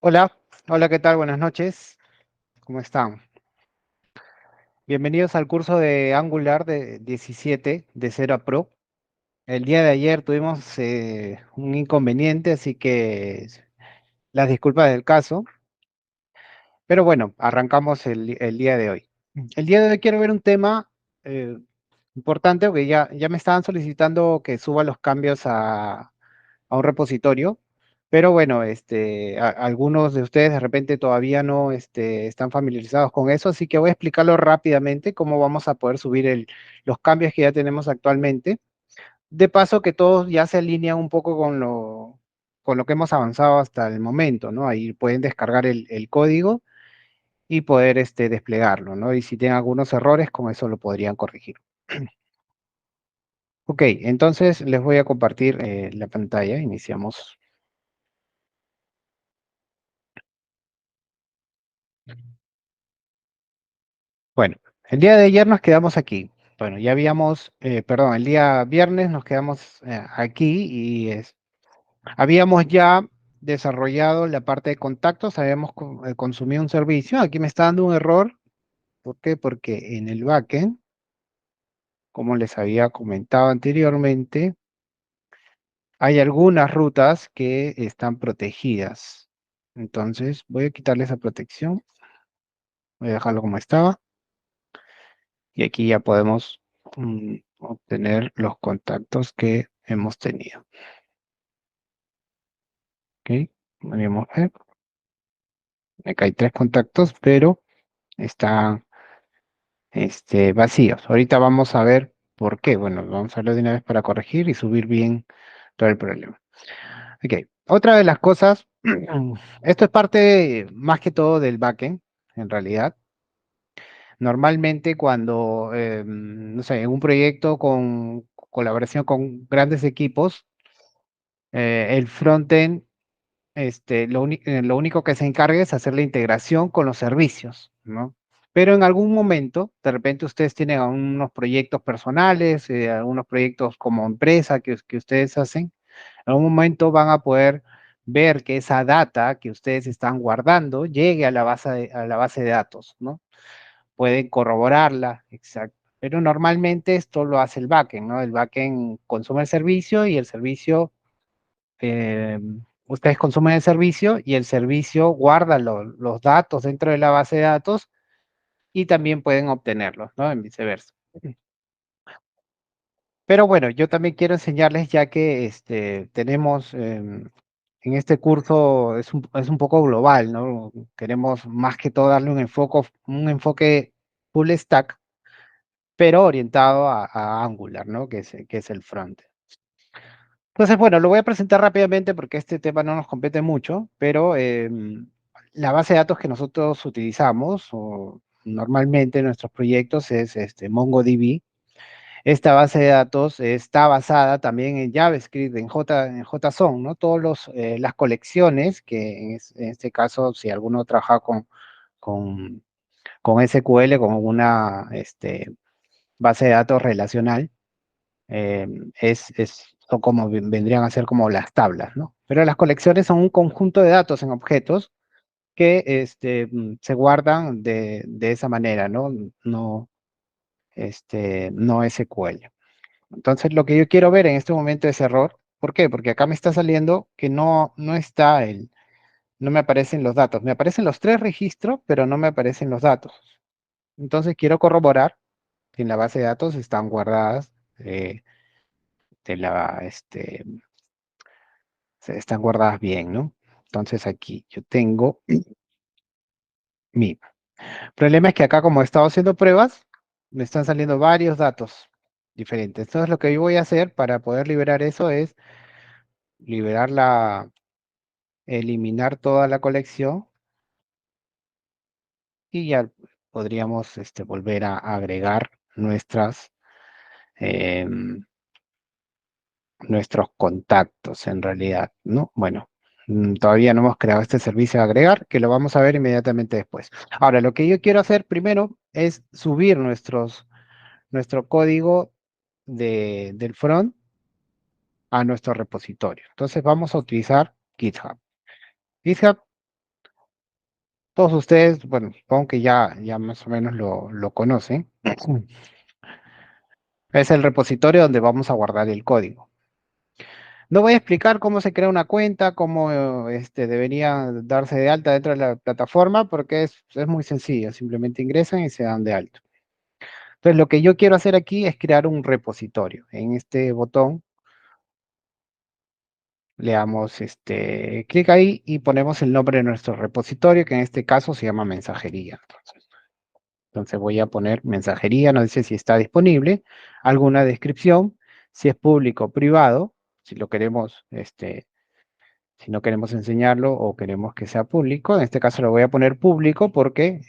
Hola, hola, ¿qué tal? Buenas noches. ¿Cómo están? Bienvenidos al curso de Angular de 17 de 0 a Pro. El día de ayer tuvimos un inconveniente, así que las disculpas del caso. Pero bueno, arrancamos el día de hoy. El día de hoy quiero ver un tema eh, importante, porque ya me estaban solicitando que suba los cambios a un repositorio, pero bueno, algunos de ustedes de repente todavía no están familiarizados con eso, así que voy a explicarlo rápidamente cómo vamos a poder subir los cambios que ya tenemos actualmente. De paso que todos ya se alinean un poco con lo que hemos avanzado hasta el momento, ¿no? Ahí pueden descargar el código y poder desplegarlo, ¿no? Y si tienen algunos errores, con eso lo podrían corregir. Ok, entonces les voy a compartir la pantalla. Iniciamos. Bueno, el día de ayer nos quedamos aquí. Bueno, ya habíamos, perdón, el día viernes nos quedamos aquí habíamos ya desarrollado la parte de contactos, habíamos consumido un servicio. Aquí me está dando un error. ¿Por qué? Porque en el backend, como les había comentado anteriormente, hay algunas rutas que están protegidas. Entonces, voy a quitarle esa protección, voy a dejarlo como estaba, y aquí ya podemos obtener los contactos que hemos tenido. ¿Ok? Podríamos ver, acá hay 3 contactos, pero están vacíos. Ahorita vamos a ver por qué. Bueno, vamos a verlo de una vez para corregir y subir bien todo el problema. Ok, otra de las cosas, esto es parte más que todo del backend, en realidad. Normalmente cuando, no sé, en un proyecto con colaboración con grandes equipos, el frontend, lo único que se encarga es hacer la integración con los servicios, ¿no? Pero en algún momento, de repente ustedes tienen algunos proyectos personales, algunos proyectos como empresa que ustedes hacen, en algún momento van a poder ver que esa data que ustedes están guardando llegue a la base de datos, ¿no? Pueden corroborarla, exacto. Pero normalmente esto lo hace el backend, ¿no? El backend consume el servicio y el servicio, eh, ustedes consumen el servicio y el servicio guarda los datos dentro de la base de datos y también pueden obtenerlos, ¿no? En viceversa. Pero bueno, yo también quiero enseñarles ya que tenemos en este curso es un poco global, ¿no? Queremos más que todo darle un enfoque full stack, pero orientado a Angular, ¿no? Que es el front. Entonces, bueno, lo voy a presentar rápidamente porque este tema no nos compete mucho, pero la base de datos que nosotros utilizamos o normalmente en nuestros proyectos es MongoDB. Esta base de datos está basada también en JavaScript, en JSON, ¿no? Las colecciones, que en este caso, si alguno trabaja con, con SQL, con una base de datos relacional, eh, son como vendrían a ser como las tablas, ¿no? Pero las colecciones son un conjunto de datos en objetos que se guardan de esa manera, ¿no? No SQL. Entonces, lo que yo quiero ver en este momento es error. ¿Por qué? Porque acá me está saliendo que no me aparecen los datos. Me aparecen los 3 registros, pero no me aparecen los datos. Entonces, quiero corroborar que en la base de datos están guardadas, de la, este, están guardadas bien, ¿no? Entonces, aquí yo tengo mi problema es que acá, como he estado haciendo pruebas, me están saliendo varios datos diferentes. Entonces, lo que yo voy a hacer para poder liberar eso es liberar eliminar toda la colección y ya podríamos volver a agregar em, nuestros contactos en realidad, ¿no? Bueno, todavía no hemos creado este servicio de agregar, que lo vamos a ver inmediatamente después. Ahora, lo que yo quiero hacer primero es subir nuestro código del front a nuestro repositorio. Entonces vamos a utilizar GitHub. GitHub todos ustedes, bueno, supongo que ya más o menos lo conocen. Es el repositorio donde vamos a guardar el código. No voy a explicar cómo se crea una cuenta, cómo debería darse de alta dentro de la plataforma, porque es muy sencillo. Simplemente ingresan y se dan de alta. Entonces, lo que yo quiero hacer aquí es crear un repositorio. En este botón le damos clic ahí y ponemos el nombre de nuestro repositorio, que en este caso se llama mensajería. Entonces voy a poner mensajería, no dice si está disponible, alguna descripción, si es público o privado, si lo queremos, si no queremos enseñarlo o queremos que sea público. En este caso lo voy a poner público porque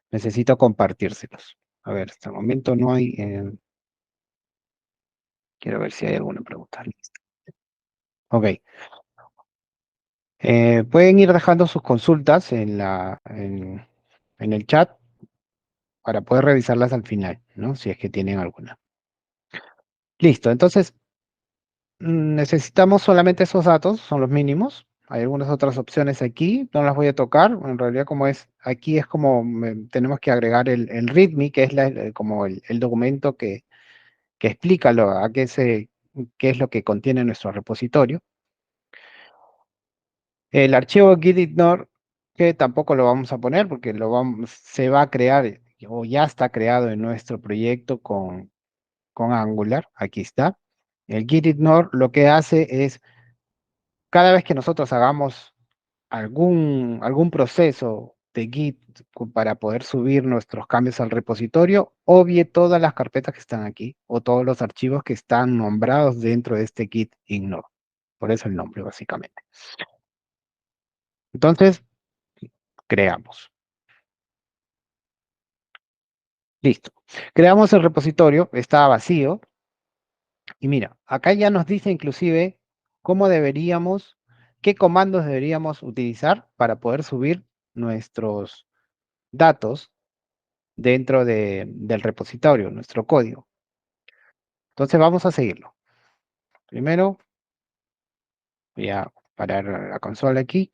necesito compartírselos. A ver, hasta el momento no hay. Quiero ver si hay alguna pregunta. Listo. Ok. Pueden ir dejando sus consultas en el chat para poder revisarlas al final, ¿no? Si es que tienen alguna. Listo. Entonces, necesitamos solamente esos datos, son los mínimos. Hay algunas otras opciones aquí, no las voy a tocar. En realidad, como es, aquí es como tenemos que agregar el README, que es como el documento que explica qué es lo que contiene nuestro repositorio. El archivo gitignore, que tampoco lo vamos a poner porque se va a crear o ya está creado en nuestro proyecto con Angular. Aquí está. El gitignore lo que hace es, cada vez que nosotros hagamos algún proceso de Git para poder subir nuestros cambios al repositorio, obvie todas las carpetas que están aquí o todos los archivos que están nombrados dentro de este Git ignore. Por eso el nombre, básicamente. Entonces, creamos. Listo. Creamos el repositorio, está vacío. Y mira, acá ya nos dice inclusive cómo deberíamos, qué comandos deberíamos utilizar para poder subir nuestros datos dentro del repositorio, nuestro código. Entonces vamos a seguirlo. Primero voy a parar la consola aquí.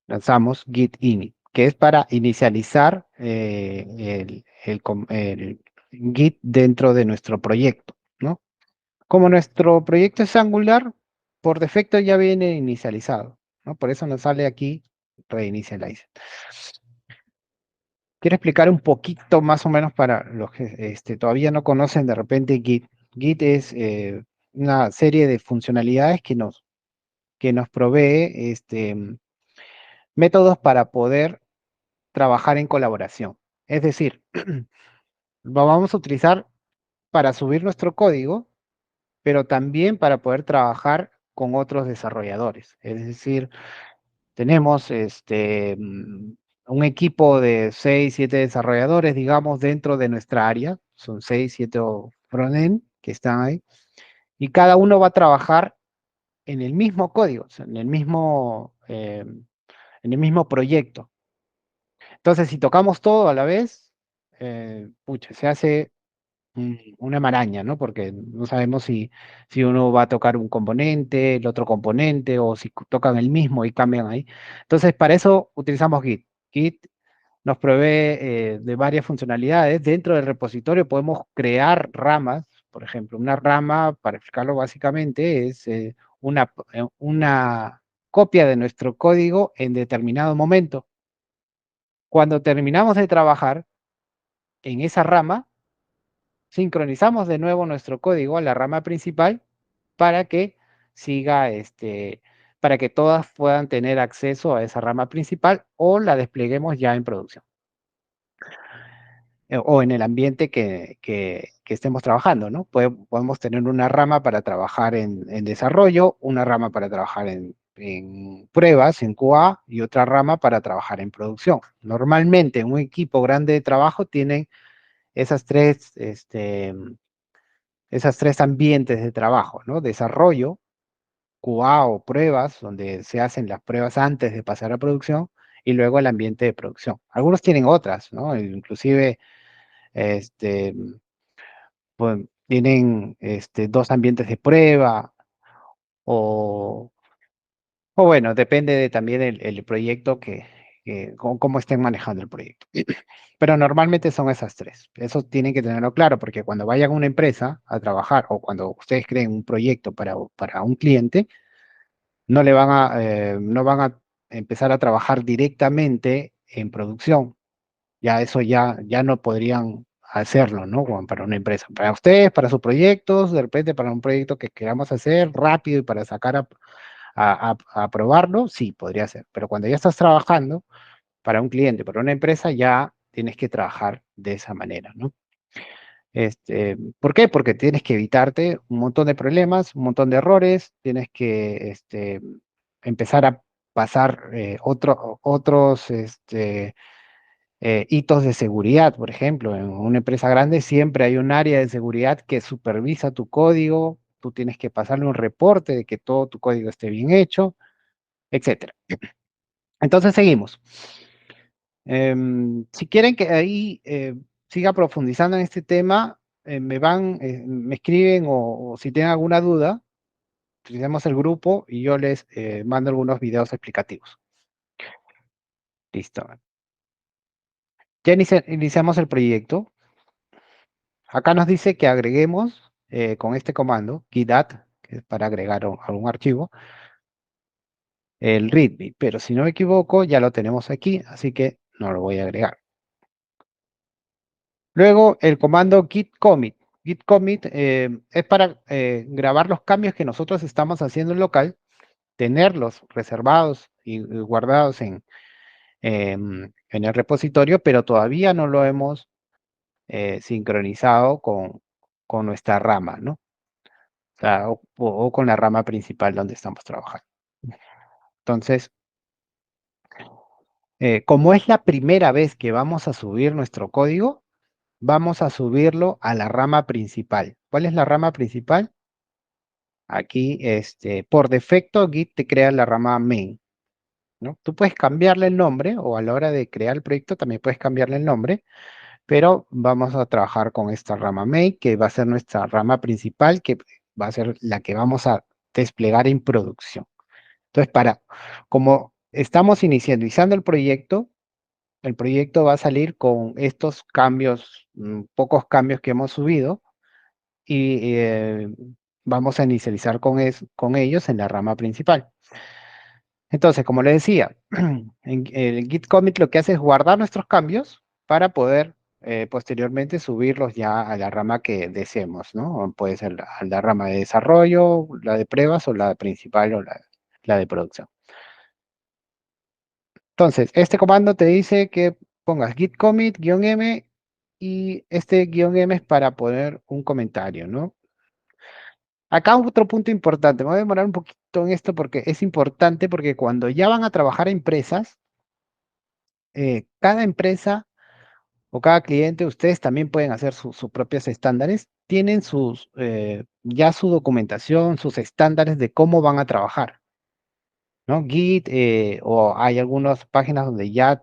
Lanzamos git init, que es para inicializar el git dentro de nuestro proyecto, ¿no? Como nuestro proyecto es Angular, por defecto ya viene inicializado, ¿no? Por eso nos sale aquí reinicialize. Quiero explicar un poquito más o menos para los que todavía no conocen de repente Git. Git es una serie de funcionalidades que nos provee métodos para poder trabajar en colaboración. Es decir, lo vamos a utilizar para subir nuestro código, pero también para poder trabajar con otros desarrolladores. Es decir, tenemos un equipo de 6, 7 desarrolladores, digamos, dentro de nuestra área. Son 6, 7 frontend que están ahí. Y cada uno va a trabajar en el mismo código, o sea, en el mismo proyecto. Entonces, si tocamos todo a la vez, pucha, se hace una maraña, ¿no? Porque no sabemos si uno va a tocar un componente, el otro componente, o si tocan el mismo y cambian ahí. Entonces, para eso utilizamos Git. Git nos provee de varias funcionalidades. Dentro del repositorio podemos crear ramas. Por ejemplo, una rama, para explicarlo básicamente, es una copia de nuestro código en determinado momento. Cuando terminamos de trabajar en esa rama, sincronizamos de nuevo nuestro código a la rama principal para que siga, para que todas puedan tener acceso a esa rama principal o la despleguemos ya en producción o en el ambiente que estemos trabajando, ¿no? Podemos tener una rama para trabajar en desarrollo, una rama para trabajar en pruebas, en QA, y otra rama para trabajar en producción. Normalmente, un equipo grande de trabajo tiene esas tres ambientes de trabajo, ¿no? Desarrollo, QA o pruebas, donde se hacen las pruebas antes de pasar a producción, y luego el ambiente de producción. Algunos tienen otras, ¿no? Inclusive, este, pues, tienen dos ambientes de prueba, o, o bueno, depende de también el proyecto cómo estén manejando el proyecto. Pero normalmente son esas tres. Eso tienen que tenerlo claro, porque cuando vayan a una empresa a trabajar o cuando ustedes creen un proyecto para un cliente, no van a empezar a trabajar directamente en producción. Ya eso ya no podrían hacerlo, ¿no? Como para una empresa. Para ustedes, para sus proyectos, de repente para un proyecto que queramos hacer rápido y para sacar a probarlo, sí, podría ser. Pero cuando ya estás trabajando para un cliente, para una empresa, ya tienes que trabajar de esa manera, ¿no? ¿Por qué? Porque tienes que evitarte un montón de problemas, un montón de errores, tienes que empezar a pasar otros hitos de seguridad, por ejemplo. En una empresa grande siempre hay un área de seguridad que supervisa tu código, tú tienes que pasarle un reporte de que todo tu código esté bien hecho, etcétera. Entonces seguimos. Si quieren que ahí siga profundizando en este tema, me escriben o si tienen alguna duda, utilizamos el grupo y yo les mando algunos videos explicativos. Listo. Ya iniciamos el proyecto. Acá nos dice que agreguemos con este comando, git add, que es para agregar algún archivo, el readme, pero si no me equivoco, ya lo tenemos aquí, así que no lo voy a agregar. Luego el comando git commit. Git commit es para grabar los cambios que nosotros estamos haciendo en local, tenerlos reservados y guardados en el repositorio, pero todavía no lo hemos sincronizado con nuestra rama, ¿no? O sea, o con la rama principal donde estamos trabajando. Entonces, como es la primera vez que vamos a subir nuestro código, vamos a subirlo a la rama principal. ¿Cuál es la rama principal? Aquí, por defecto, Git te crea la rama main, ¿no? Tú puedes cambiarle el nombre o a la hora de crear el proyecto también puedes cambiarle el nombre, pero vamos a trabajar con esta rama main, que va a ser nuestra rama principal, que va a ser la que vamos a desplegar en producción. Entonces, como estamos iniciando el proyecto va a salir con estos cambios, pocos cambios que hemos subido, y vamos a inicializar con ellos en la rama principal. Entonces, como le decía, en el git commit lo que hace es guardar nuestros cambios para poder posteriormente subirlos ya a la rama que deseemos, ¿no? Puede ser a la rama de desarrollo, la de pruebas o la principal o la de producción. Entonces, este comando te dice que pongas git commit -m y este -m es para poner un comentario, ¿no? Acá otro punto importante, me voy a demorar un poquito en esto porque es importante porque cuando ya van a trabajar empresas, cada empresa o cada cliente, ustedes también pueden hacer sus propios estándares, tienen ya su documentación, sus estándares de cómo van a trabajar, ¿no? Git, o hay algunas páginas donde ya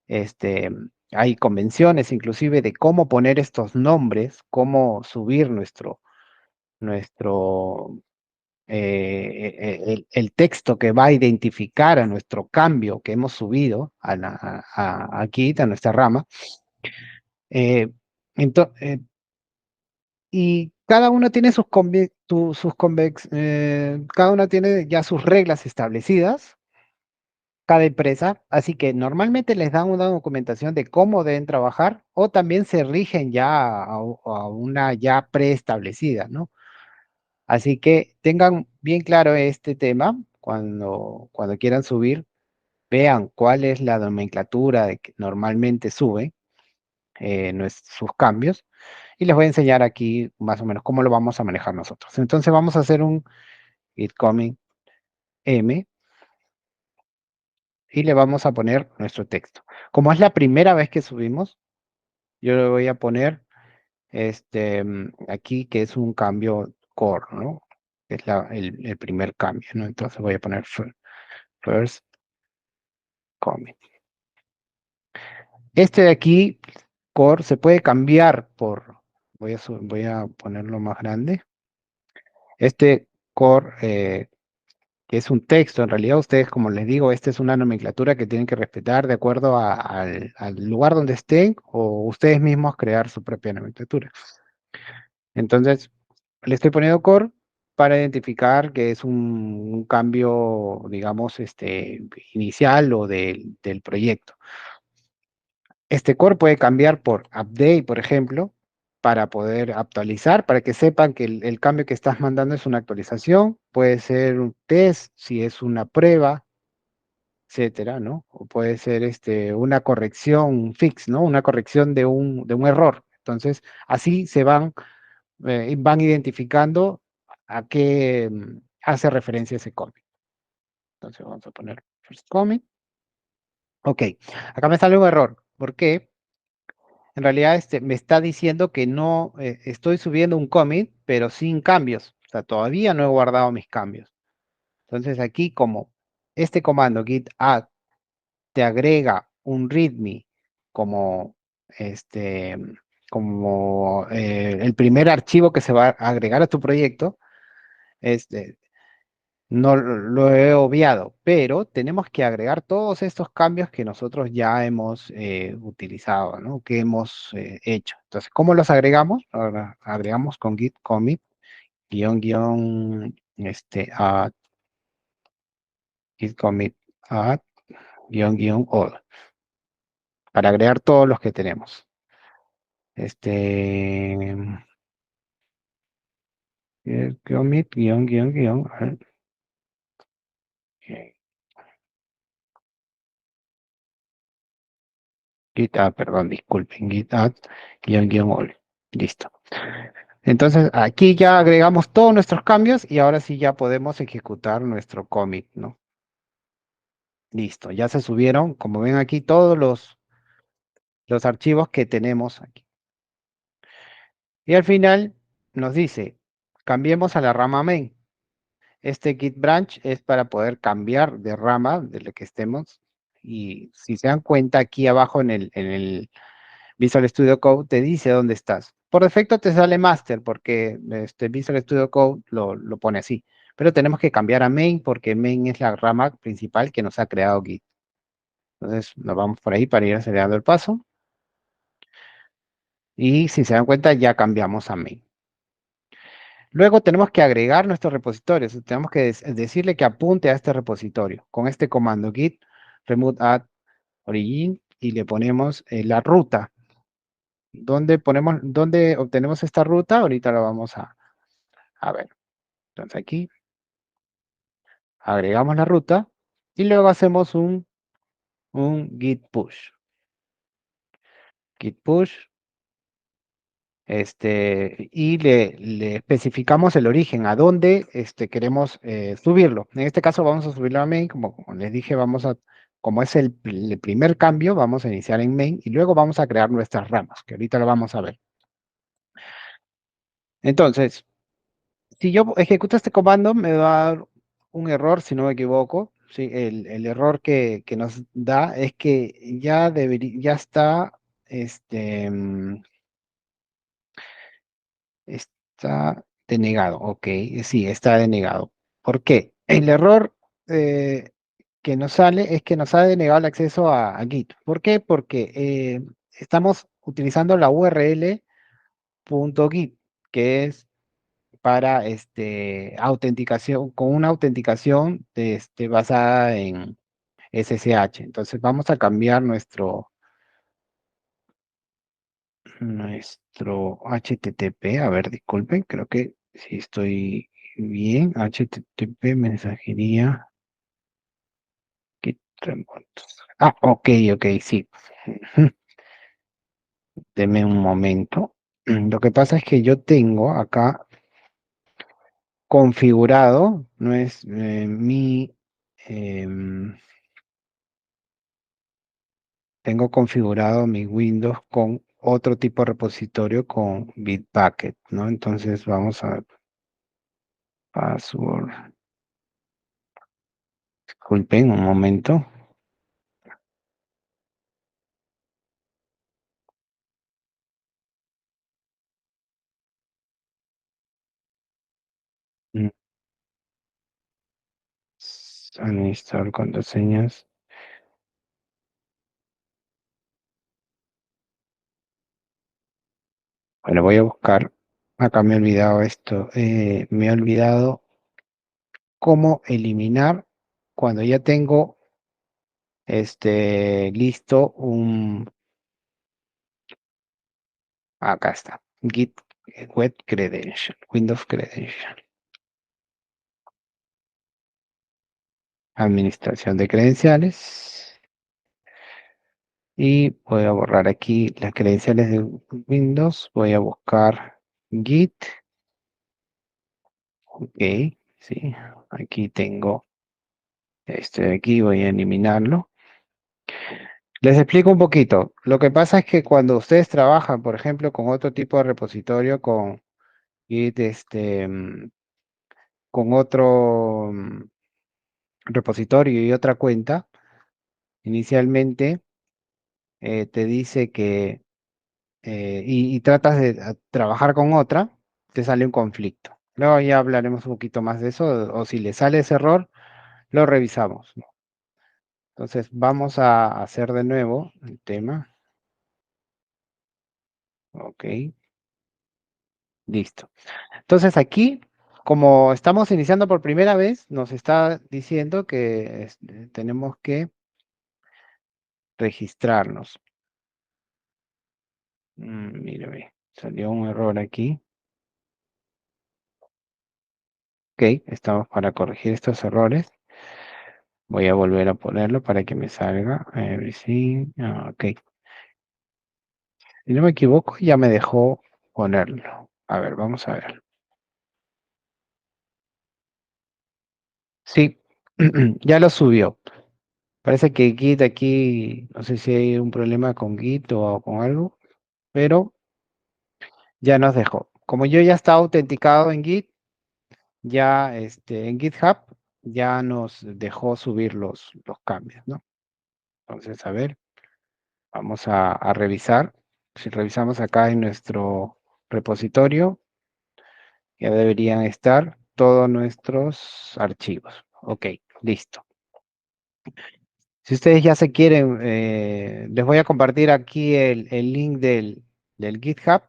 este, hay convenciones inclusive de cómo poner estos nombres, cómo subir nuestro el texto que va a identificar a nuestro cambio que hemos subido a Git, a nuestra rama. Eh, ento- eh, y cada uno tiene cada una tiene ya sus reglas establecidas, cada empresa, así que normalmente les dan una documentación de cómo deben trabajar o también se rigen ya a una ya preestablecida, ¿no? Así que tengan bien claro este tema cuando quieran subir, vean cuál es la nomenclatura de que normalmente suben sus cambios y les voy a enseñar aquí más o menos cómo lo vamos a manejar nosotros. Entonces vamos a hacer un git commit m y le vamos a poner nuestro texto. Como es la primera vez que subimos, yo le voy a poner aquí que es un cambio core, ¿no? Que es el primer cambio, ¿no? Entonces voy a poner first commit. Este de aquí, core, se puede cambiar voy a ponerlo más grande. Este core, que es un texto. En realidad, ustedes, como les digo, esta es una nomenclatura que tienen que respetar de acuerdo al lugar donde estén o ustedes mismos crear su propia nomenclatura. Entonces, le estoy poniendo core para identificar que es un cambio, digamos, inicial o del proyecto. Este core puede cambiar por update, por ejemplo, para poder actualizar, para que sepan que el cambio que estás mandando es una actualización. Puede ser un test, si es una prueba, etcétera, ¿no? O puede ser una corrección, un fix, ¿no? Una corrección de un error. Entonces, así van identificando a qué hace referencia ese cómic. Entonces, vamos a poner first comic. Ok, acá me sale un error. ¿Por qué? En realidad me está diciendo que no estoy subiendo un commit, pero sin cambios. O sea, todavía no he guardado mis cambios. Entonces aquí como este comando git add te agrega un readme como este el primer archivo que se va a agregar a tu proyecto, este, no lo he obviado, pero tenemos que agregar todos estos cambios que nosotros ya hemos utilizado, ¿no? Que hemos hecho. Entonces, ¿cómo los agregamos? Ahora agregamos con git commit add git commit add all para agregar todos los que tenemos. Commit perdón, disculpen, git add all. Listo. Entonces aquí ya agregamos todos nuestros cambios y ahora sí ya podemos ejecutar nuestro commit, ¿no? Listo, ya se subieron, como ven aquí, todos los archivos que tenemos aquí. Y al final nos dice, cambiemos a la rama main. Este git branch es para poder cambiar de rama de lo que estemos. Y si se dan cuenta, aquí abajo en el Visual Studio Code te dice dónde estás. Por defecto te sale master porque Visual Studio Code lo pone así. Pero tenemos que cambiar a main porque main es la rama principal que nos ha creado Git. Entonces nos vamos por ahí para ir acelerando el paso. Y si se dan cuenta ya cambiamos a main. Luego tenemos que agregar nuestros repositorios. Tenemos que decirle que apunte a este repositorio con este comando git remove add origin y le ponemos la ruta. ¿Dónde obtenemos esta ruta? Ahorita la vamos a ver. Entonces aquí agregamos la ruta y luego hacemos un git push. Git push, y le especificamos el origen, a dónde queremos subirlo. En este caso vamos a subirlo a main, como les dije, como es el primer cambio, vamos a iniciar en main y luego vamos a crear nuestras ramas, que ahorita lo vamos a ver. Entonces, si yo ejecuto este comando, me va a dar un error, si no me equivoco. Sí, el error que nos da es que ya está, está denegado. Ok, sí, está denegado. ¿Por qué? El error que nos sale es que nos ha denegado el acceso a Git. ¿Por qué? Porque estamos utilizando la URL .git, que es para autenticación, con una autenticación basada en SSH. Entonces vamos a cambiar nuestro HTTP. A ver, disculpen, creo que si estoy bien. HTTP, mensajería. Git remotos. Ah, ok, ok, sí. Ujú. Deme un momento. Lo que pasa es que yo tengo acá configurado, no es em, tengo configurado mi Windows con otro tipo de repositorio con Bitbucket, ¿no? Entonces vamos a ver, password, disculpen un momento. Mm. Administrar contraseñas. Bueno, voy a buscar. Acá me he olvidado esto. Me he olvidado cómo eliminar cuando ya tengo listo un. Acá está. Git Web Credential. Windows Credential. Administración de credenciales. Y voy a borrar aquí las credenciales de Windows. Voy a buscar Git. Ok, sí. Aquí tengo este de aquí. Voy a eliminarlo. Les explico un poquito. Lo que pasa es que cuando ustedes trabajan, por ejemplo, con otro tipo de repositorio, con Git, con otro repositorio y otra cuenta, inicialmente te dice que y tratas de trabajar con otra, te sale un conflicto. Luego ya hablaremos un poquito más de eso, o si le sale ese error, lo revisamos, ¿no? Entonces vamos a hacer de nuevo el tema. Ok, listo. Entonces aquí, como estamos iniciando por primera vez, nos está diciendo que tenemos que registrarnos. Mírame, salió un error aquí. Ok, estamos para corregir estos errores. Voy a volver a ponerlo para que me salga. Everything. Ok. Si no me equivoco, ya me dejó ponerlo. A ver, vamos a ver. Sí, ya lo subió. Parece que Git aquí, no sé si hay un problema con Git o con algo, pero ya nos dejó. Como yo ya estaba autenticado en Git, ya en GitHub, ya nos dejó subir los cambios, ¿no? Entonces, a ver, vamos a revisar. Si revisamos acá en nuestro repositorio, ya deberían estar todos nuestros archivos. Ok, listo. Si ustedes ya se quieren, les voy a compartir aquí el link del GitHub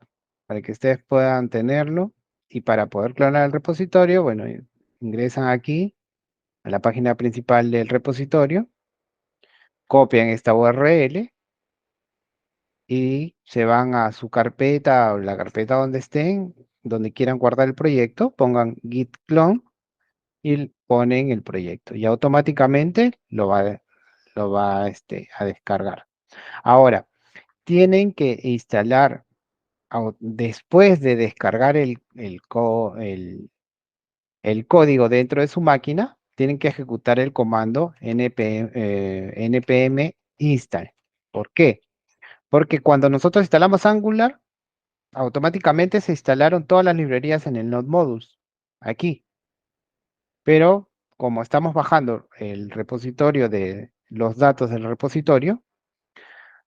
para que ustedes puedan tenerlo. Y para poder clonar el repositorio, bueno, ingresan aquí a la página principal del repositorio, copian esta URL y se van a su carpeta o la carpeta donde estén, donde quieran guardar el proyecto, pongan git clone y ponen el proyecto y automáticamente lo va a descargar. Ahora, tienen que instalar, después de descargar el código dentro de su máquina, tienen que ejecutar el comando npm install. ¿Por qué? Porque cuando nosotros instalamos Angular, automáticamente se instalaron todas las librerías en el Node Modules, aquí. Pero como estamos bajando el repositorio de los datos del repositorio,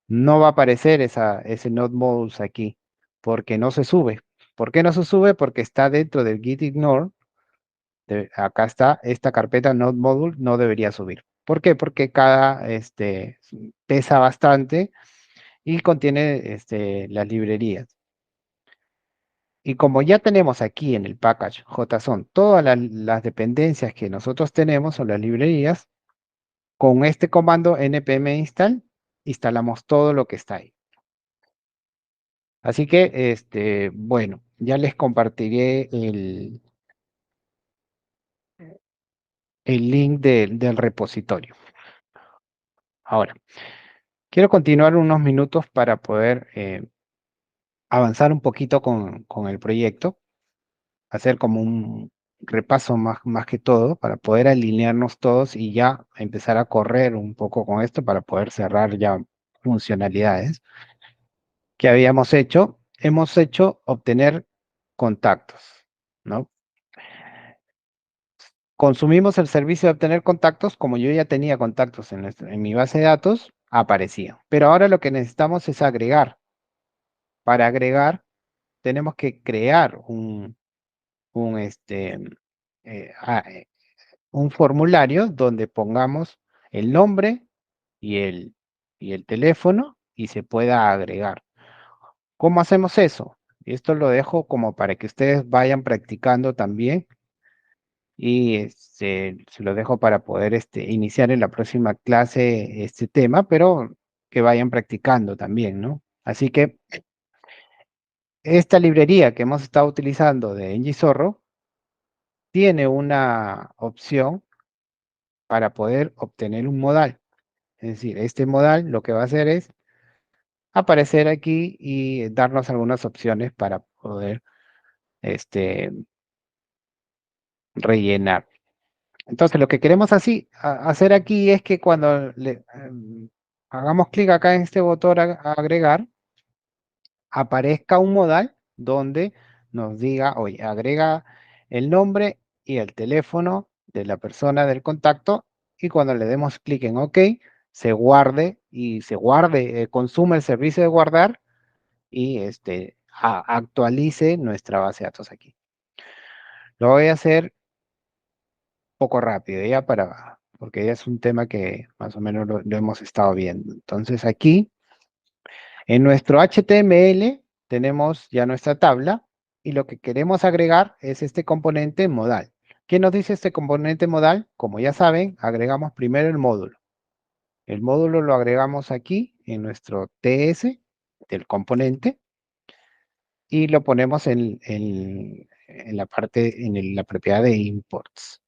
no va a aparecer ese Node Modules aquí, porque no se sube. ¿Por qué no se sube? Porque está dentro del git ignore. Acá está, esta carpeta Node Module no debería subir. ¿Por qué? Porque cada pesa bastante y contiene las librerías. Y como ya tenemos aquí en el package JSON todas las dependencias que nosotros tenemos o las librerías, con este comando npm install instalamos todo lo que está ahí. Así que, bueno, ya les compartiré el link del repositorio. Ahora, quiero continuar unos minutos para poder avanzar un poquito con el proyecto, hacer como un repaso más que todo para poder alinearnos todos y ya empezar a correr un poco con esto para poder cerrar ya funcionalidades que habíamos hecho. Hemos hecho obtener contactos, ¿no? Consumimos el servicio de obtener contactos, como yo ya tenía contactos en mi base de datos, aparecía. Pero ahora lo que necesitamos es agregar. Para agregar, tenemos que crear un un formulario donde pongamos el nombre y el teléfono y se pueda agregar. ¿Cómo hacemos eso? Esto lo dejo como para que ustedes vayan practicando también y se lo dejo para poder iniciar en la próxima clase este tema, pero que vayan practicando también, ¿no? Así que esta librería que hemos estado utilizando de Zorro tiene una opción para poder obtener un modal. Es decir, este modal lo que va a hacer es aparecer aquí y darnos algunas opciones para poder este, rellenar. Entonces, lo que queremos hacer aquí es que cuando hagamos clic acá en este botón agregar, aparezca un modal donde nos diga, oye, agrega el nombre y el teléfono de la persona del contacto y cuando le demos clic en OK, se guarde y consume el servicio de guardar y actualice nuestra base de datos aquí. Lo voy a hacer poco rápido, ya porque ya es un tema que más o menos lo hemos estado viendo. Entonces aquí, en nuestro HTML, tenemos ya nuestra tabla y lo que queremos agregar es este componente modal. ¿Qué nos dice este componente modal? Como ya saben, agregamos primero el módulo. El módulo lo agregamos aquí en nuestro TS del componente y lo ponemos en la parte, la propiedad de imports.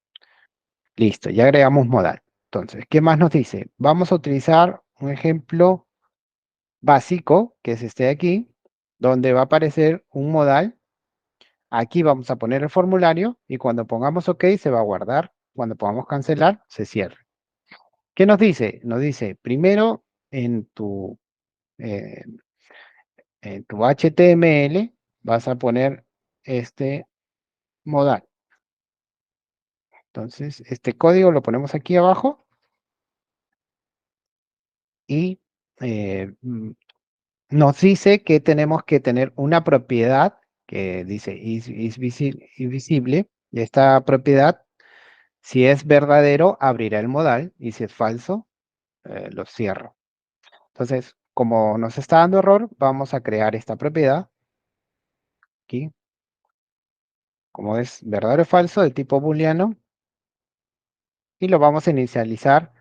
Listo, ya agregamos modal. Entonces, ¿qué más nos dice? Vamos a utilizar un ejemplo básico, que es este de aquí, donde va a aparecer un modal. Aquí vamos a poner el formulario y cuando pongamos OK se va a guardar. Cuando pongamos cancelar, se cierra. ¿Qué nos dice? Nos dice, primero eh, en tu HTML vas a poner este modal. Entonces, este código lo ponemos aquí abajo y nos dice que tenemos que tener una propiedad que dice visible. Y esta propiedad, si es verdadero, abrirá el modal y si es falso, lo cierro. Entonces, como nos está dando error, vamos a crear esta propiedad aquí. Como es verdadero o falso, de tipo booleano, y lo vamos a inicializar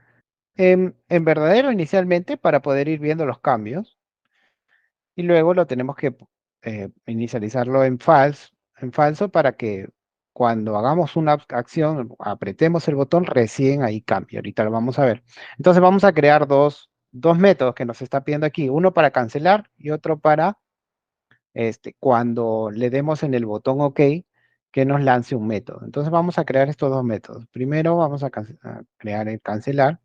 en verdadero inicialmente para poder ir viendo los cambios. Y luego lo tenemos que inicializarlo en falso para que cuando hagamos una acción, apretemos el botón, recién ahí cambia. Ahorita lo vamos a ver. Entonces vamos a crear dos métodos que nos está pidiendo aquí. Uno para cancelar y otro para cuando le demos en el botón OK, que nos lance un método. Entonces vamos a crear estos dos métodos. Primero vamos a crear el cancelar.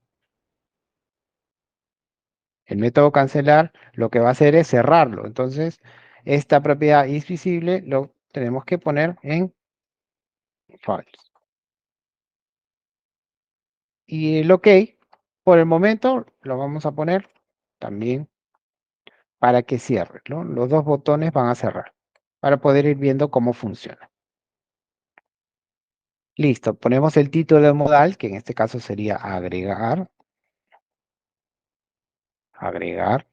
El método cancelar lo que va a hacer es cerrarlo. Entonces, esta propiedad is visible lo tenemos que poner en false. Y el OK, por el momento, lo vamos a poner también para que cierre, ¿no? Los dos botones van a cerrar para poder ir viendo cómo funciona. Listo, ponemos el título del modal, que en este caso sería agregar, agregar,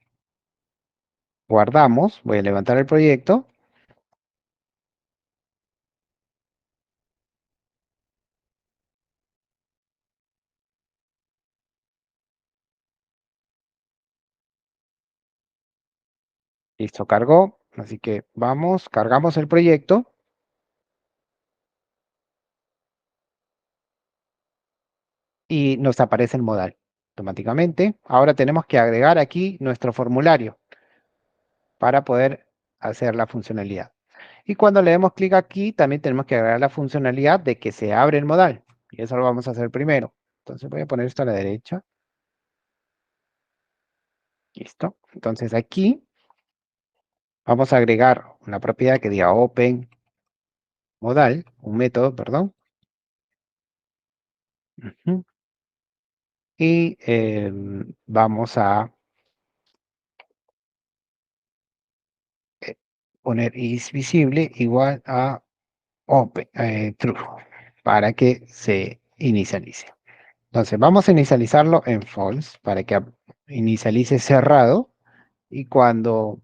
guardamos, voy a levantar el proyecto. Listo, cargó. Así que vamos, cargamos el proyecto. Y nos aparece el modal automáticamente. Ahora tenemos que agregar aquí nuestro formulario para poder hacer la funcionalidad. Y cuando le demos clic aquí, también tenemos que agregar la funcionalidad de que se abre el modal. Y eso lo vamos a hacer primero. Entonces voy a poner esto a la derecha. Listo. Entonces aquí vamos a agregar una propiedad que diga open modal, un método, perdón. Ujú. Y vamos a poner is visible igual a open, true, para que se inicialice. Entonces vamos a inicializarlo en false para que inicialice cerrado y cuando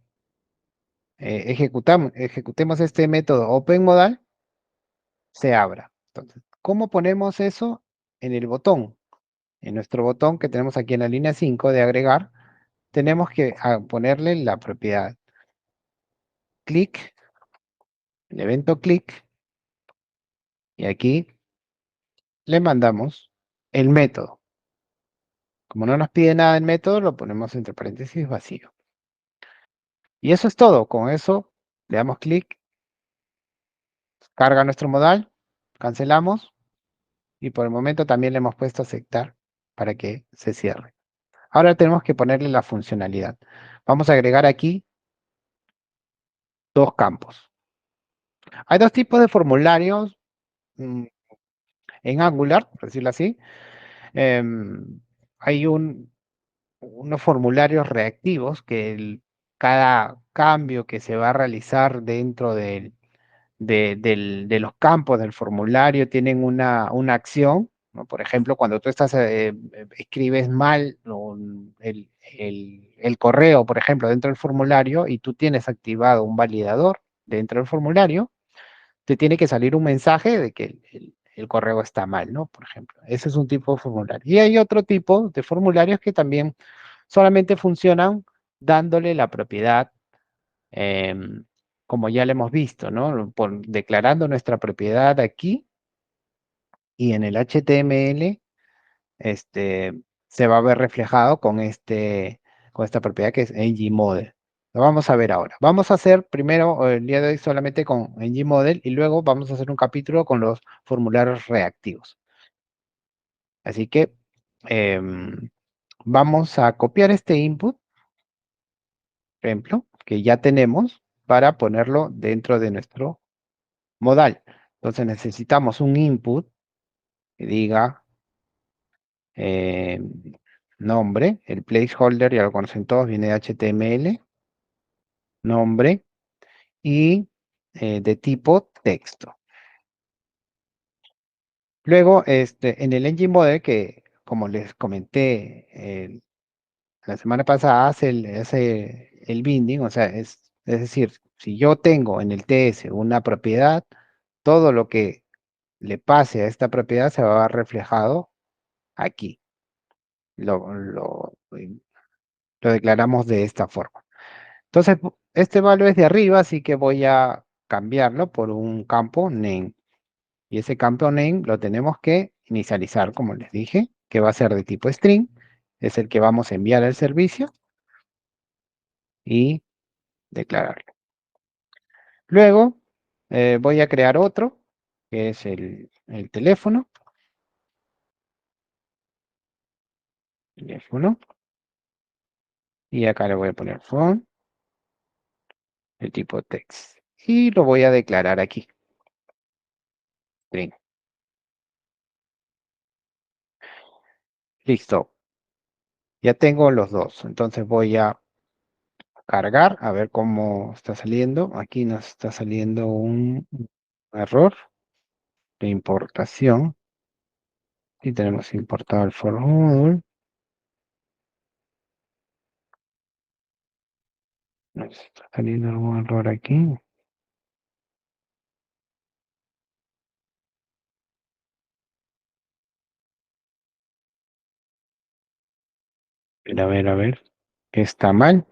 ejecutemos este método open modal, se abra. Entonces, ¿cómo ponemos eso en el botón? En nuestro botón que tenemos aquí en la línea 5 de agregar, tenemos que ponerle la propiedad. Clic, el evento clic, y aquí le mandamos el método. Como no nos pide nada el método, lo ponemos entre paréntesis vacío. Y eso es todo. Con eso le damos clic, carga nuestro modal, cancelamos y por el momento también le hemos puesto aceptar para que se cierre. Ahora tenemos que ponerle la funcionalidad. Vamos a agregar aquí dos campos. Hay dos tipos de formularios en Angular, por decirlo así. Hay unos formularios reactivos que cada cambio que se va a realizar dentro de los campos del formulario tienen una acción, ¿no? Por ejemplo, cuando tú escribes mal el correo, por ejemplo, dentro del formulario y tú tienes activado un validador dentro del formulario, te tiene que salir un mensaje de que el correo está mal, ¿no? Por ejemplo, ese es un tipo de formulario. Y hay otro tipo de formularios que también solamente funcionan dándole la propiedad, em, como ya lo hemos visto, ¿no? Declarando nuestra propiedad aquí y en el HTML, este, se va a ver reflejado con esta propiedad que es ngModel. Lo vamos a ver ahora. Vamos a hacer primero el día de hoy solamente con ngModel y luego vamos a hacer un capítulo con los formularios reactivos. Así que em, vamos a copiar este input, por ejemplo, que ya tenemos para ponerlo dentro de nuestro modal. Entonces necesitamos un input que diga eh, nombre, el placeholder, ya lo conocen todos, viene de HTML, nombre y de tipo texto. Luego, en el engine model, que como les comenté la semana pasada, hace el binding, o sea, es decir, si yo tengo en el TS una propiedad, todo lo que le pase a esta propiedad se va a ver reflejado aquí. Lo declaramos de esta forma. Entonces, este valor es de arriba, así que voy a cambiarlo por un campo name. Y ese campo name lo tenemos que inicializar, como les dije, que va a ser de tipo string. Es el que vamos a enviar al servicio y declararlo. Luego, voy a crear otro, que es el teléfono. Teléfono. Y acá le voy a poner phone, de tipo text. Y lo voy a declarar aquí. String. Listo. Ya tengo los dos. Entonces voy a cargar, a ver cómo está saliendo. Aquí nos está saliendo un error de importación. Y tenemos importado el for module. Nos está saliendo algún error aquí. A ver. Está mal.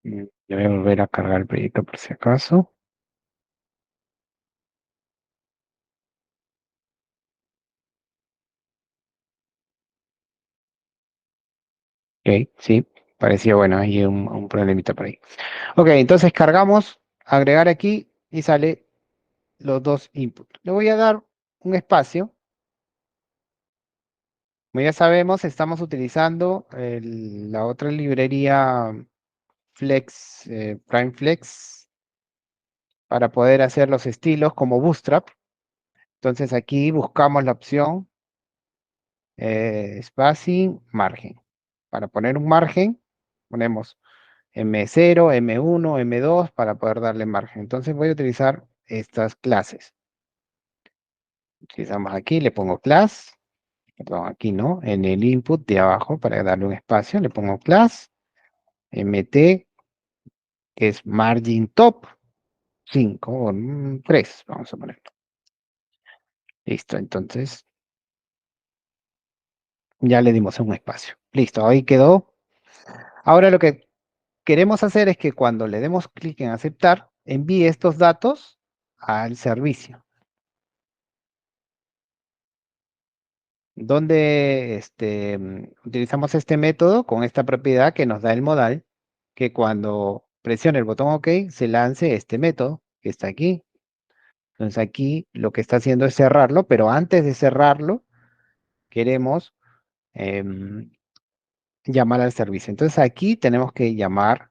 Voy a volver a cargar el proyecto por si acaso. Ok, sí, parecía bueno, hay un problemita por ahí. Ok, entonces cargamos, agregar aquí y sale los dos inputs. Le voy a dar un espacio. Como ya sabemos, estamos utilizando la otra librería Flex, Prime Flex, para poder hacer los estilos como Bootstrap. Entonces aquí buscamos la opción spacing, margen. Para poner un margen, ponemos M0, M1, M2 para poder darle margen. Entonces voy a utilizar estas clases. Utilizamos aquí, le pongo class, perdón, aquí no, en el input de abajo para darle un espacio, le pongo class, mt, que es margin top 5 o 3, vamos a poner. Listo, entonces ya le dimos un espacio. Listo, ahí quedó. Ahora lo que queremos hacer es que cuando le demos clic en aceptar, envíe estos datos al servicio, donde utilizamos este método con esta propiedad que nos da el modal, que cuando presione el botón OK se lance este método que está aquí. Entonces aquí lo que está haciendo es cerrarlo, pero antes de cerrarlo queremos em, llamar al servicio. Entonces aquí tenemos que llamar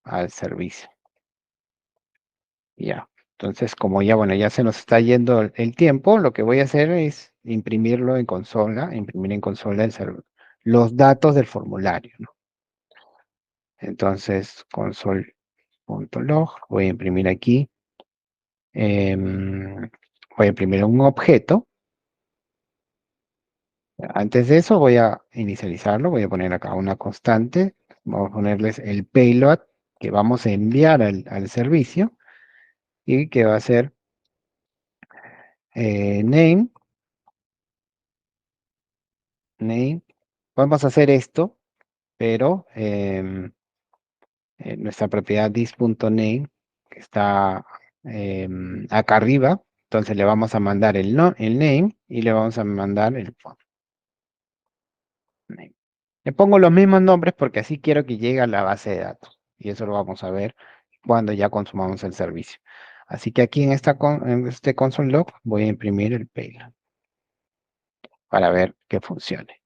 al servicio. Ya. Entonces, como ya, bueno, ya se nos está yendo el tiempo, lo que voy a hacer es imprimirlo en consola, imprimir en consola los datos del formulario, ¿no? Entonces, console.log, voy a imprimir aquí, voy a imprimir un objeto. Antes de eso voy a inicializarlo, voy a poner acá una constante, vamos a ponerles el payload que vamos a enviar al servicio y que va a ser name. Podemos hacer esto, pero nuestra propiedad this.name, que está acá arriba, entonces le vamos a mandar el name y le vamos a mandar el name. Le pongo los mismos nombres porque así quiero que llegue a la base de datos. Y eso lo vamos a ver cuando ya consumamos el servicio. Así que aquí en este console log voy a imprimir el payload para ver que funcione.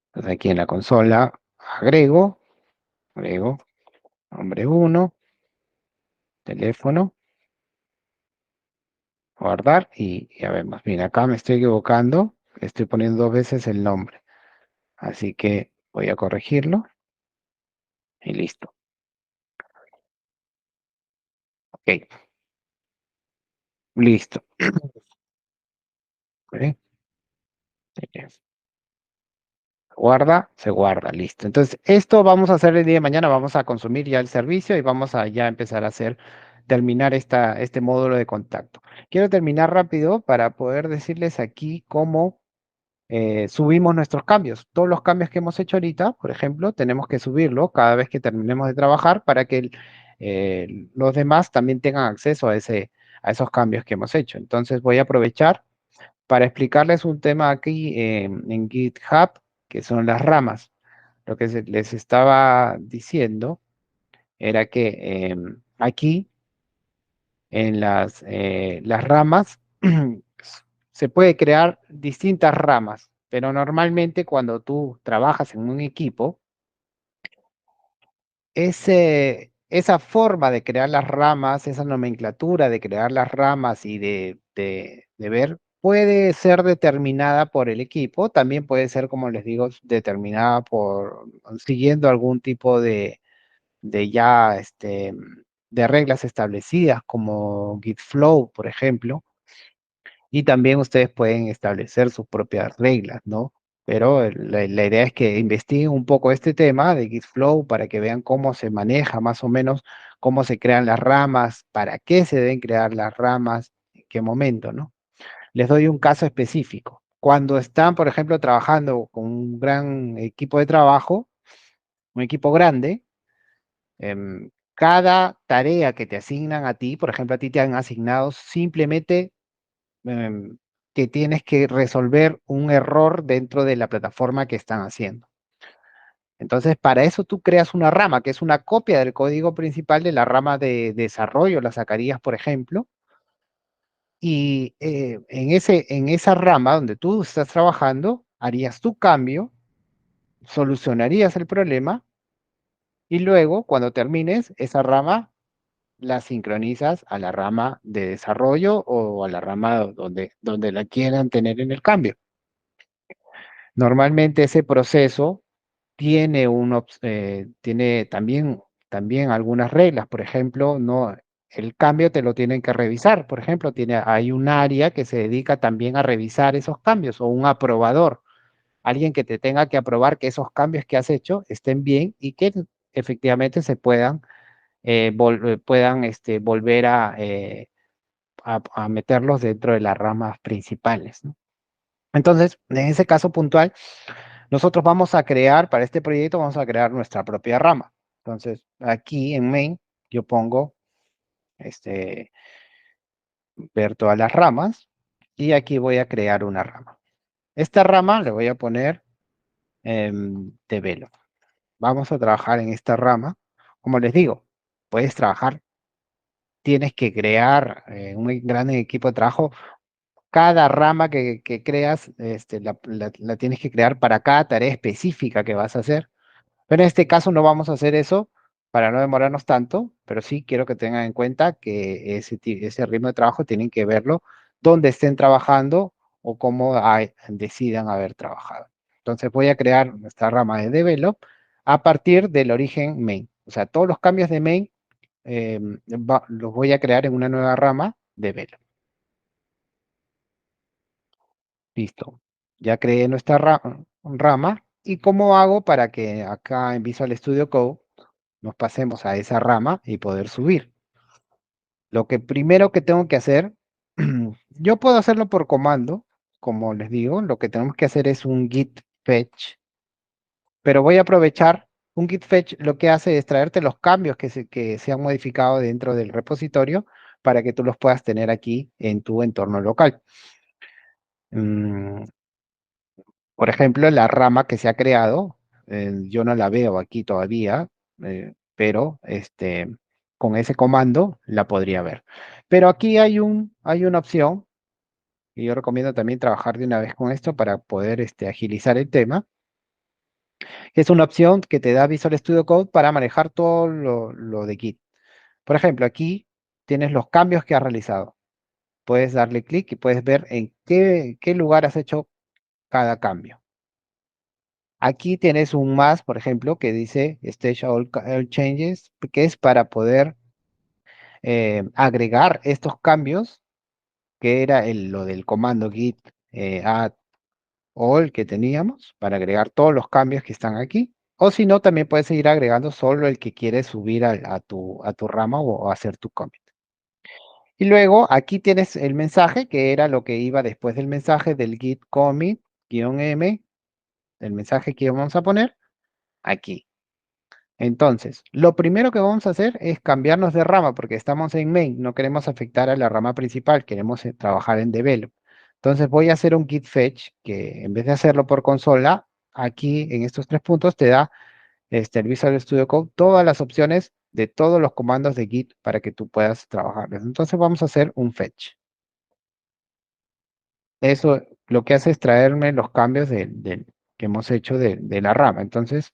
Entonces aquí en la consola agrego nombre 1, teléfono, guardar y ya vemos. Mira, acá me estoy equivocando, estoy poniendo dos veces el nombre. Así que voy a corregirlo y listo. Ok, listo. Ok, guarda, se guarda, listo. Entonces, esto vamos a hacer el día de mañana, vamos a consumir ya el servicio y vamos a ya empezar a terminar este módulo de contacto. Quiero terminar rápido para poder decirles aquí cómo subimos nuestros cambios. Todos los cambios que hemos hecho ahorita, por ejemplo, tenemos que subirlo cada vez que terminemos de trabajar para que los demás también tengan acceso a esos cambios que hemos hecho. Entonces voy a aprovechar para explicarles un tema aquí en GitHub, que son las ramas. Lo que les estaba diciendo era que aquí en las ramas se puede crear distintas ramas, pero normalmente cuando tú trabajas en un equipo, esa forma de crear las ramas, esa nomenclatura de crear las ramas y de ver, puede ser determinada por el equipo, también puede ser, como les digo, determinada siguiendo algún tipo de ya, de reglas establecidas como Gitflow, por ejemplo, y también ustedes pueden establecer sus propias reglas, ¿no? Pero la idea es que investiguen un poco este tema de Gitflow para que vean cómo se maneja más o menos, cómo se crean las ramas, para qué se deben crear las ramas, en qué momento, ¿no? Les doy un caso específico. Cuando están, por ejemplo, trabajando con un gran equipo de trabajo, un equipo grande, cada tarea que te asignan a ti, por ejemplo, a ti te han asignado simplemente em, que tienes que resolver un error dentro de la plataforma que están haciendo. Entonces, para eso tú creas una rama, que es una copia del código principal de la rama de desarrollo, la sacarías, por ejemplo, y en esa rama donde tú estás trabajando, harías tu cambio, solucionarías el problema y luego, cuando termines, esa rama la sincronizas a la rama de desarrollo o a la rama donde la quieran tener en el cambio. Normalmente ese proceso tiene también algunas reglas, por ejemplo, no, el cambio te lo tienen que revisar. Por ejemplo, hay un área que se dedica también a revisar esos cambios o un aprobador, alguien que te tenga que aprobar que esos cambios que has hecho estén bien y que efectivamente se puedan, volver a meterlos dentro de las ramas principales, ¿no? Entonces, en ese caso puntual, nosotros vamos a crear, para este proyecto, vamos a crear nuestra propia rama. Entonces, aquí en main, yo pongo, este, ver todas las ramas, y aquí voy a crear una rama. Esta rama le voy a poner develop. Vamos a trabajar en esta rama. Como les digo, puedes trabajar, tienes que crear un gran equipo de trabajo. Cada rama que creas, la tienes que crear para cada tarea específica que vas a hacer. Pero en este caso no vamos a hacer eso para no demorarnos tanto, pero sí quiero que tengan en cuenta que ese ritmo de trabajo tienen que verlo donde estén trabajando o cómo decidan haber trabajado. Entonces voy a crear nuestra rama de develop a partir del origen main. O sea, todos los cambios de main los voy a crear en una nueva rama develop. Listo. Ya creé nuestra rama. ¿Y cómo hago para que acá en Visual Studio Code nos pasemos a esa rama y poder subir? Lo que primero que tengo que hacer, yo puedo hacerlo por comando, como les digo, lo que tenemos que hacer es un git fetch, pero voy a aprovechar un git fetch, lo que hace es traerte los cambios que se han modificado dentro del repositorio para que tú los puedas tener aquí en tu entorno local. Mm, Por ejemplo, la rama que se ha creado, yo no la veo aquí todavía, pero con ese comando la podría ver. Pero aquí hay una opción, y yo recomiendo también trabajar de una vez con esto para poder agilizar el tema, que es una opción que te da Visual Studio Code para manejar todo lo de Git. Por ejemplo, aquí tienes los cambios que has realizado. Puedes darle clic y puedes ver en qué lugar has hecho cada cambio. Aquí tienes un más, por ejemplo, que dice Stage all changes, que es para poder agregar estos cambios, que era lo del comando git add all que teníamos, para agregar todos los cambios que están aquí. O si no, también puedes seguir agregando solo el que quieres subir a tu rama o hacer tu commit. Y luego aquí tienes el mensaje, que era lo que iba después del mensaje del git commit-m, el mensaje que íbamos a poner aquí. Entonces, lo primero que vamos a hacer es cambiarnos de rama porque estamos en main, no queremos afectar a la rama principal, queremos trabajar en develop. Entonces voy a hacer un git fetch que en vez de hacerlo por consola, aquí en estos tres puntos te da el Visual Studio Code todas las opciones de todos los comandos de git para que tú puedas trabajarlos. Entonces vamos a hacer un fetch. Eso lo que hace es traerme los cambios que hemos hecho de la rama. Entonces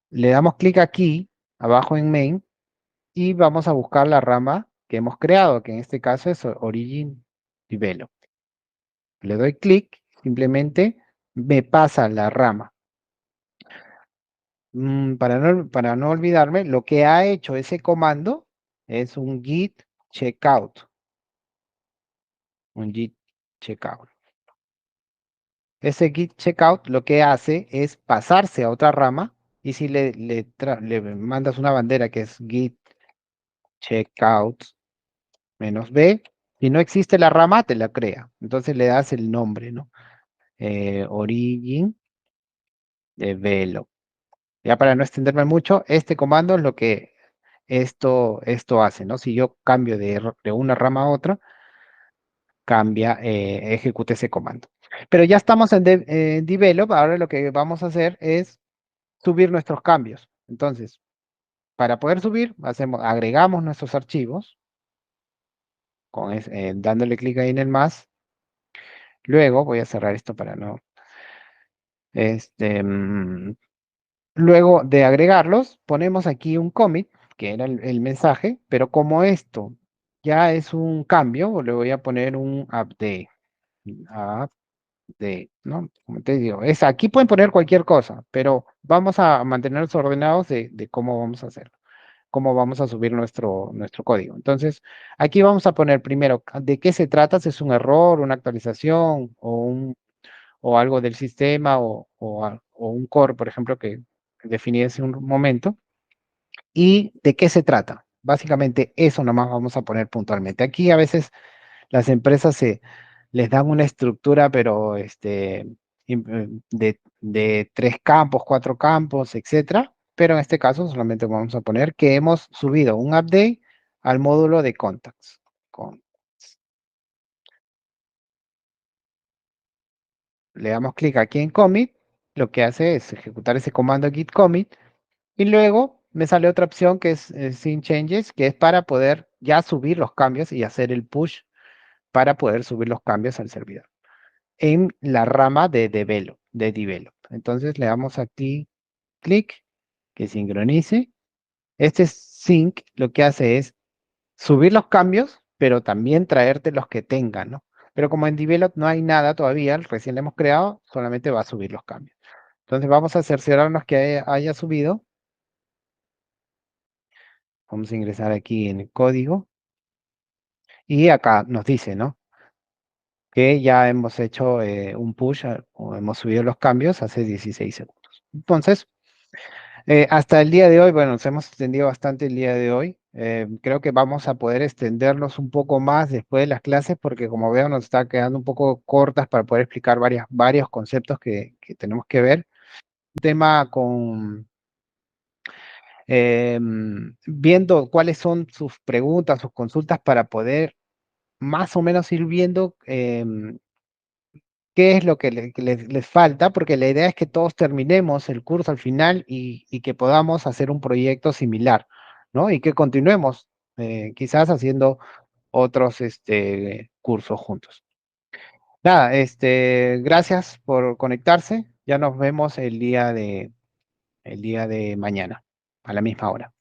le damos clic aquí, abajo en main, y vamos a buscar la rama que hemos creado, que en este caso es Origin Develop. Le doy clic, simplemente me pasa la rama. Para no olvidarme, lo que ha hecho ese comando es un git checkout. Un git checkout. Ese git checkout lo que hace es pasarse a otra rama, y si le mandas una bandera que es git checkout -b, si no existe la rama, te la crea. Entonces le das el nombre, ¿no? Origin develop. Ya para no extenderme mucho, este comando es lo que esto hace, ¿no? Si yo cambio de una rama a otra, ejecuta ese comando. Pero ya estamos en develop, ahora lo que vamos a hacer es subir nuestros cambios. Entonces, para poder subir, agregamos nuestros archivos, dándole clic ahí en el más. Luego, voy a cerrar esto para no. Este, mm, Luego de agregarlos, ponemos aquí un commit, que era el mensaje, pero como esto ya es un cambio, le voy a poner un update. Update, ¿no? Como te digo, aquí pueden poner cualquier cosa, pero vamos a mantenernos ordenados de cómo vamos a hacerlo. cómo vamos a subir nuestro código. Entonces, aquí vamos a poner primero de qué se trata, si es un error, una actualización o algo del sistema o un core, por ejemplo, que definí hace un momento. ¿Y de qué se trata? Básicamente eso nomás vamos a poner puntualmente. Aquí a veces las empresas les dan una estructura, pero de 3 campos, 4 campos, etcétera. Pero en este caso solamente vamos a poner que hemos subido un update al módulo de contacts. Con- Le damos clic aquí en commit, lo que hace es ejecutar ese comando git commit y luego me sale otra opción que es sin changes, que es para poder ya subir los cambios y hacer el push para poder subir los cambios al servidor en la rama de develop. Entonces le damos aquí clic, que sincronice. Este sync lo que hace es subir los cambios, pero también traerte los que tengan, ¿no? Pero como en develop no hay nada todavía, recién lo hemos creado, solamente va a subir los cambios. Entonces vamos a cerciorarnos que haya subido. Vamos a ingresar aquí en el código y acá nos dice, ¿no? Que ya hemos hecho un push o hemos subido los cambios hace 16 segundos. Entonces, hasta el día de hoy, bueno, nos hemos extendido bastante el día de hoy. Creo que vamos a poder extendernos un poco más después de las clases porque como veo nos está quedando un poco cortas para poder explicar varios conceptos que tenemos que ver. Un tema con viendo cuáles son sus preguntas, sus consultas para poder más o menos ir viendo qué es lo que, que les falta, porque la idea es que todos terminemos el curso al final y que podamos hacer un proyecto similar, ¿no? Y que continuemos quizás haciendo otros cursos juntos. Nada, gracias por conectarse. Ya nos vemos el día de mañana, a la misma hora.